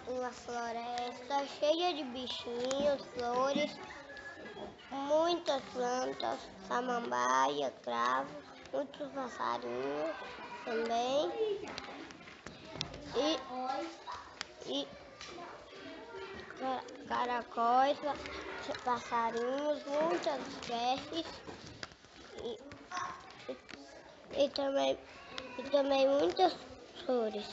uma floresta cheia de bichinhos, flores, muitas plantas, samambaia, cravo, muitos passarinhos também. E caracóis, passarinhos, muitas espécies e também muitas flores.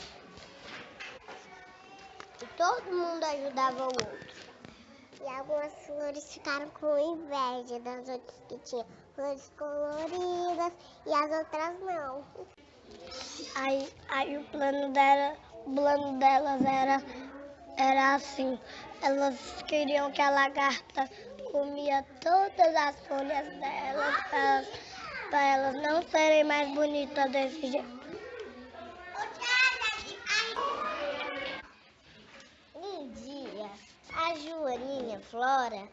E todo mundo ajudava o outro. E algumas flores ficaram com inveja das outras que tinham flores coloridas e as outras não. Aí o plano delas era assim. Elas queriam que a lagarta comia todas as folhas delas para elas não serem mais bonitas desse jeito. Um dia, a Joaninha Flora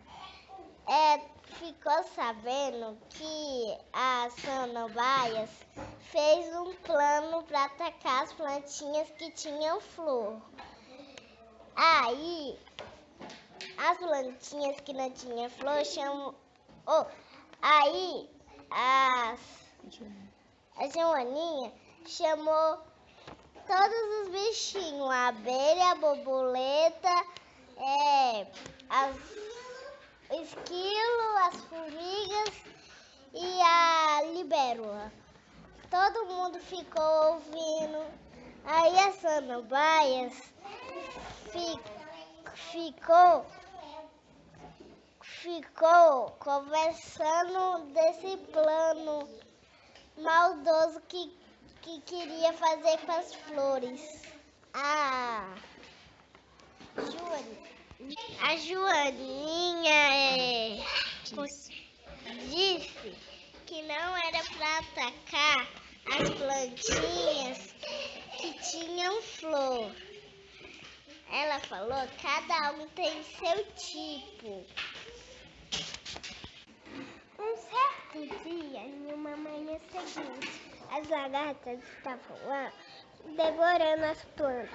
ficou sabendo que a Samambaias fez um plano para atacar as plantinhas que tinham flor. Aí, as plantinhas que não tinham flor aí a Joaninha chamou todos os bichinhos, a abelha, a borboleta, o esquilo, as formigas e a libélula. Todo mundo ficou ouvindo. Aí a Samambaias ficou conversando desse plano maldoso que queria fazer com as flores. A Joaninha disse que não era para atacar as plantinhas que tinham flor. Ela falou que cada um tem seu tipo. Um certo dia, em uma manhã seguinte, as lagartas estavam lá devorando as plantas.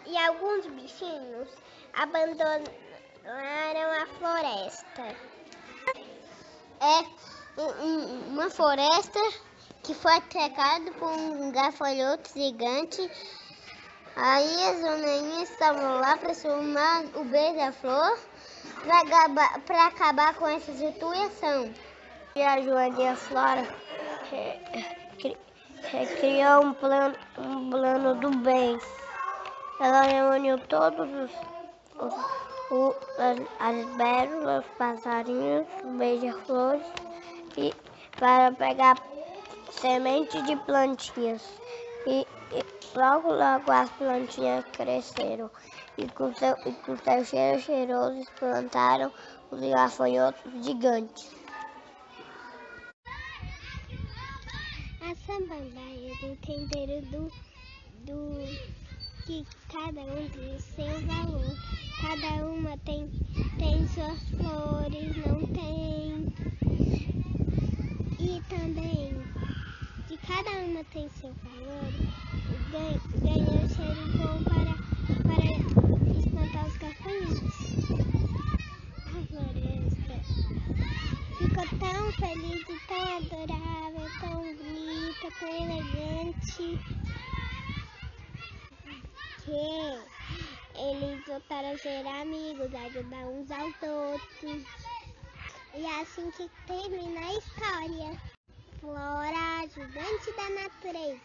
E alguns bichinhos abandonaram a floresta. Uma floresta que foi atacada por um gafanhoto gigante. Aí as joaninhas estavam lá para chamar o beija-flor para acabar com essa situação. E a Joaninha Flora criou um plano do bem. Ela reuniu todos as bélulas, os passarinhos, os beija-flores para pegar semente de plantinhas. E logo as plantinhas cresceram e com seu cheiro cheiroso plantaram os gafanhotos gigantes. As samambaias entenderam que cada um tem seu valor. Cada uma tem suas flores, não tem. E também, que cada uma tem seu valor, ganha cheiro bom para espantar os gafanhotos. A floresta ficou tão feliz e tão adorável, tão bonita, tão elegante, que eles voltaram a ser amigos, ajudar uns aos outros. E é assim que termina a história. Flora, ajudante da natureza.